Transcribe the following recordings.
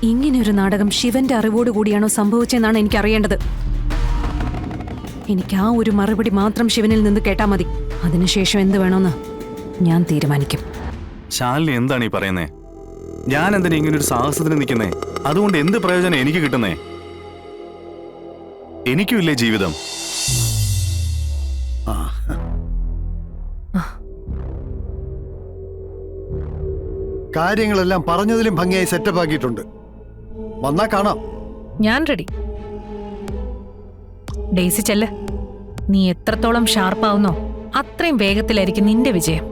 ഇങ്ങനെയൊരു നാടകം ശിവന്റെ അറിവോട് കൂടിയാണോ സംഭവിച്ചെന്നാണ് എനിക്ക് അറിയേണ്ടത്. എനിക്ക് ആ ഒരു മറുപടി മാത്രം ശിവനിൽ നിന്ന് കേട്ടാ മതി. അതിനുശേഷം എന്ത് വേണമെന്ന് ഞാൻ തീരുമാനിക്കും. ശാലിനി എന്താണ് ഈ പറയുന്നേ? ഞാൻ എന്തിനാ ഇങ്ങനൊരു സാഹസത്തിന് നിൽക്കുന്നേ? അതുകൊണ്ട് എന്ത് പ്രയോജനം എനിക്ക് കിട്ടുന്നേ? എനിക്കുമില്ലേ ജീവിതം? കാര്യങ്ങളെല്ലാം പറഞ്ഞതിലും ഭംഗിയായി സെറ്റപ്പ് ആക്കിയിട്ടുണ്ട്. വന്നാ കാണാം. ഞാൻ റെഡി. ഡെയ്സി ചെല്ല്. നീ എത്രത്തോളം ഷാർപ്പാവുന്നോ അത്രയും വേഗത്തിലായിരിക്കും നിന്റെ വിജയം.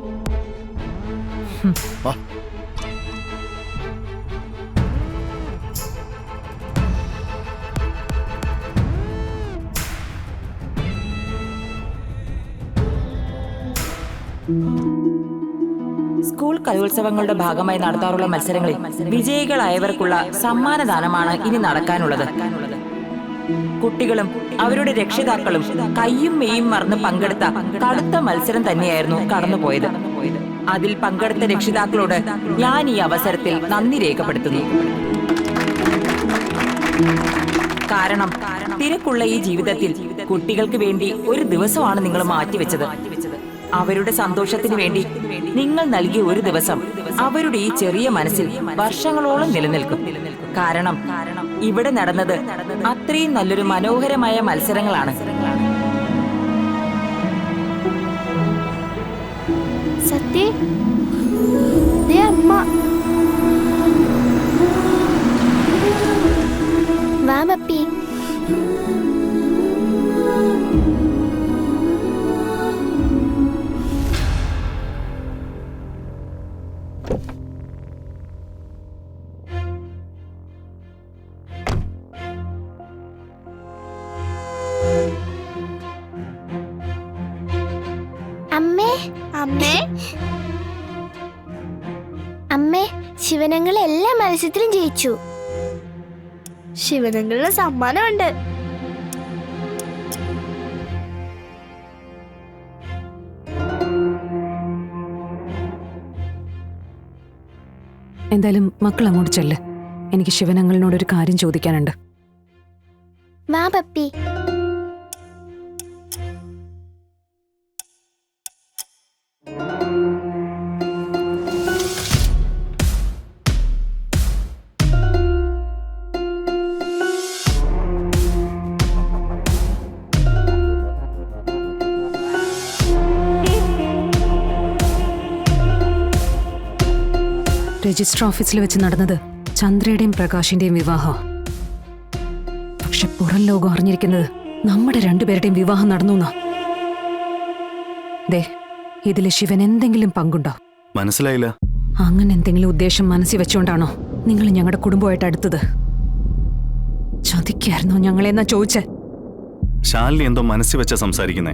വാ. സ്കൂൾ കലോത്സവങ്ങളുടെ ഭാഗമായി നടത്താറുള്ള മത്സരങ്ങളിൽ വിജയികളായവർക്കുള്ള സമ്മാനദാനമാണ് ഇനി നടക്കാനുള്ളത്. കുട്ടികളും അവരുടെ രക്ഷിതാക്കളും കയ്യും മെയ്യും മറന്ന് പങ്കെടുത്ത കടുത്ത മത്സരം തന്നെയായിരുന്നു കടന്നുപോയത്. അതിൽ പങ്കെടുത്ത രക്ഷിതാക്കളോട് ഞാൻ ഈ അവസരത്തിൽ നന്ദി രേഖപ്പെടുത്തുന്നു. കാരണം തിരക്കുള്ള ഈ ജീവിതത്തിൽ കുട്ടികൾക്ക് വേണ്ടി ഒരു ദിവസമാണ് നിങ്ങൾ മാറ്റിവെച്ചത്. അവരുടെ സന്തോഷത്തിന് വേണ്ടി നിങ്ങൾ നൽകിയ ഒരു ദിവസം അവരുടെ ഈ ചെറിയ മനസ്സിൽ വർഷങ്ങളോളം നിലനിൽക്കും. കാരണം ഇവിടെ നടന്നത് അത്രയും നല്ലൊരു മനോഹരമായ മത്സരങ്ങളാണ്. സത്യ അമ്മ വാമപ്പി അമ്മേ അമ്മേ അമ്മേ ശിവനങ്ങൾ എല്ലാ മത്സരത്തിലും ജയിച്ചു. ശിവനങ്ങളുടെ സമ്മാനമുണ്ട്. എന്തായാലും മക്കൾ അങ്ങോട്ട് ചെല്ല്. എനിക്ക് ശിവനങ്ങളിനോടൊരു കാര്യം ചോദിക്കാനുണ്ട്. വാ പപ്പി. രജിസ്റ്റർ ഓഫീസിൽ വെച്ച് നടന്നത് ചന്ദ്രയുടെയും പ്രകാശിന്റെയും വിവാഹം. പക്ഷെ പുറം ലോകം അറിഞ്ഞിരിക്കുന്നത് നമ്മുടെ രണ്ടുപേരുടെയും വിവാഹം നടന്നു. ദേ, ഇതില് ശിവൻ എന്തെങ്കിലും പങ്കുണ്ടോ? മനസ്സിലായില്ല. അങ്ങനെ എന്തെങ്കിലും ഉദ്ദേശം മനസ്സിൽ വെച്ചുകൊണ്ടാണോ നിങ്ങൾ ഞങ്ങളുടെ കുടുംബമായിട്ട് അടുത്തത്? ചതിക്കായിരുന്നോ ഞങ്ങളെന്നാ ചോദിച്ചേ? ശാലിനി എന്തോ മനസ്സിൽ വെച്ചാ സംസാരിക്കുന്നേ.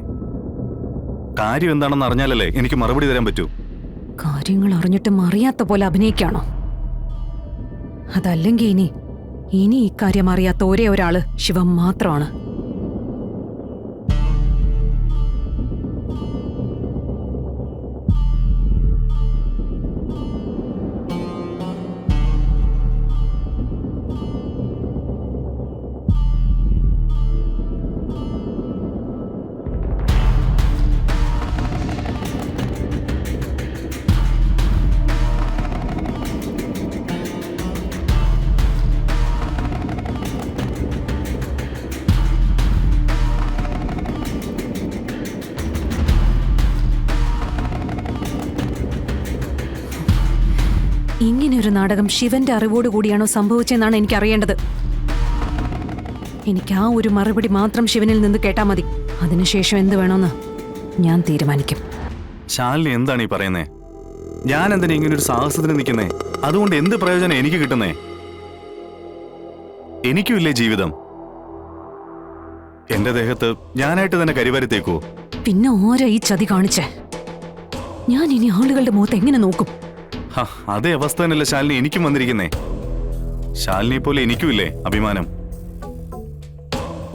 കാര്യം എന്താണെന്ന് അറിഞ്ഞാലല്ലേ എനിക്ക് മറുപടി തരാൻ പറ്റൂ. കാര്യങ്ങൾ അറിഞ്ഞിട്ടും അറിയാത്ത പോലെ അഭിനയിക്കാണോ? അതല്ലെങ്കിൽ ഇനി ഇക്കാര്യം അറിയാത്ത ഒരേ ഒരാള് ശിവൻ മാത്രമാണ്. ഇങ്ങനെയൊരു നാടകം ശിവന്റെ അറിവോട് കൂടിയാണോ സംഭവിച്ചെന്നാണ് എനിക്ക് അറിയേണ്ടത്. എനിക്ക് ആ ഒരു മറുപടി മാത്രം ശിവനിൽ നിന്ന് കേട്ടാ മതി. അതിനുശേഷം എന്ത് വേണമെന്ന് ഞാൻ തീരുമാനിക്കും. ശാലിനി എന്താണ് ഈ പറയുന്നേ? ഞാൻ എന്തിനാ ഇങ്ങനൊരു സാഹസത്തിന് നിൽക്കുന്നേ? അതുകൊണ്ട് എന്ത് പ്രയോജനം എനിക്ക് കിട്ടുന്നേ? എനിക്കുമില്ലേ ജീവിതം? എന്റെ ദേഹത്ത് ഞാനായിട്ട് തന്നെ കരിവാരിത്തേക്കോ? പിന്നെ ഓരോ ഈ ചതി കാണിച്ചേ ഞാൻ ഇനി ആളുകളുടെ മുഖത്ത് എങ്ങനെ നോക്കും? അതേ അവസ്ഥ തന്നെയല്ലേ ശാലിനി എനിക്കും വന്നിരിക്കുന്നേ. ശാലിനിയെ പോലെ എനിക്കുമില്ലേ അഭിമാനം?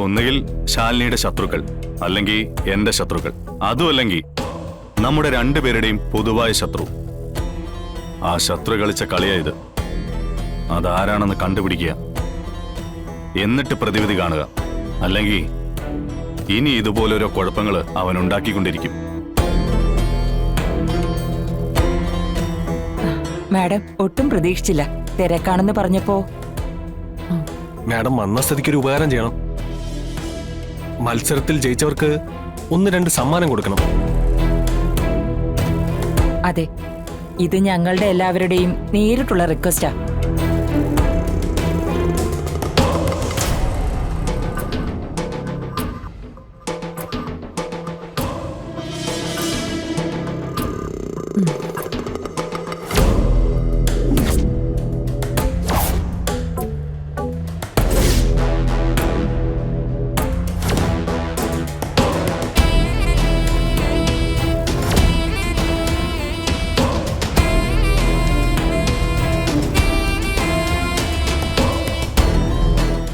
ഒന്നുകിൽ ശാലിനിയുടെ ശത്രുക്കൾ, അല്ലെങ്കിൽ എന്റെ ശത്രുക്കൾ, അതുമല്ലെങ്കിൽ നമ്മുടെ രണ്ടുപേരുടെയും പൊതുവായ ശത്രു. ആ ശത്രു കളിച്ച കളിയായത്. അതാരാണെന്ന് കണ്ടുപിടിക്കുക, എന്നിട്ട് പ്രതിവിധി കാണുക. അല്ലെങ്കിൽ ഇനി ഇതുപോലൊരു കുഴപ്പങ്ങൾ അവൻ ഉണ്ടാക്കിക്കൊണ്ടിരിക്കും. മാഡം ഒട്ടും പ്രതീക്ഷിച്ചില്ല. തിരക്കാണെന്ന് പറഞ്ഞപ്പോ മാഡം വന്ന സ്ഥിതിക്ക് ഒരു ഉപകാരം ചെയ്യണം. മത്സരത്തിൽ ജയിച്ചവർക്ക് 1-2 സമ്മാനം കൊടുക്കണം. അതെ, ഇത് ഞങ്ങളുടെ എല്ലാവരുടെയും നേരിട്ടുള്ള റിക്വസ്റ്റാ.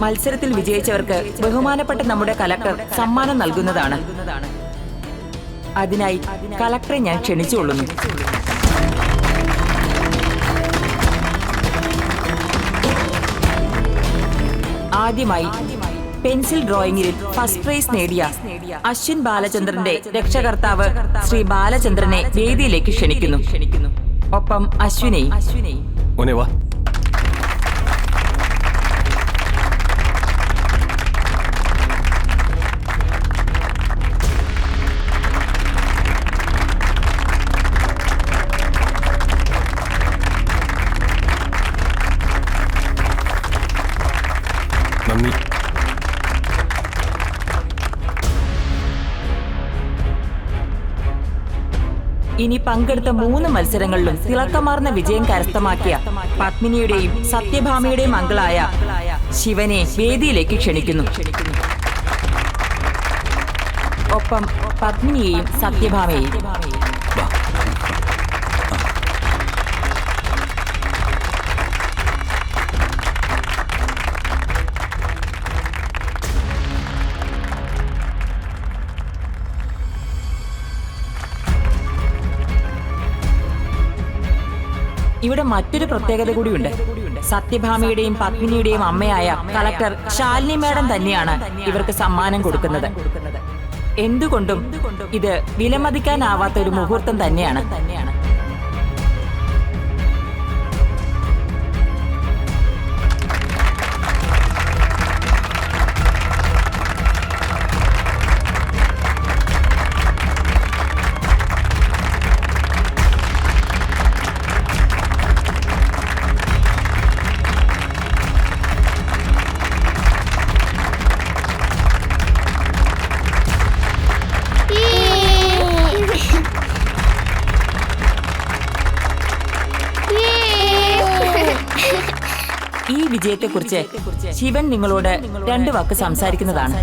മത്സരത്തിൽ വിജയിച്ചവർക്ക് ബഹുമാനപ്പെട്ട നമ്മുടെ കലക്ടർ സമ്മാനം നൽകുന്നതാണ്. അതിനായി കലക്ടറെ ഞാൻ ക്ഷണിച്ചുകൊള്ളുന്നു. ആദ്യമായി പെൻസിൽ ഡ്രോയിങ്ങിൽ ഫസ്റ്റ് പ്രൈസ് നേടിയ അശ്വിൻ ബാലചന്ദ്രന്റെ രക്ഷകർത്താവ് ശ്രീ ബാലചന്ദ്രനെ വേദിയിലേക്ക് ക്ഷണിക്കുന്നു. ഒപ്പം അശ്വിനെയും. മോനെ വാ. നന്ദി. ഇനി പങ്കെടുത്ത 3 മത്സരങ്ങളിലും തിളക്കമാർന്ന വിജയം കരസ്ഥമാക്കിയ പത്മിനിയുടെയും സത്യഭാമയുടെയും മകളായ ശിവനെ വേദിയിലേക്ക് ക്ഷണിക്കുന്നു. ഒപ്പം പത്മിനിയെയും സത്യഭാമയെയും. ഇവിടെ മറ്റൊരു പ്രത്യേകത കൂടിയുണ്ട്. സത്യഭാമയുടെയും പത്മിനിയുടെയും അമ്മയായ കളക്ടർ ശാലിനി മാഡം തന്നെയാണ് ഇവർക്ക് സമ്മാനം കൊടുക്കുന്നത്. എന്തുകൊണ്ടും ഇത് വിലമതിക്കാനാവാത്ത ഒരു മുഹൂർത്തം തന്നെയാണ്. ഈ വിജയത്തെക്കുറിച്ച് ശിവൻ നിങ്ങളോട് 2 വാക്ക് സംസാരിക്കുന്നതാണ്.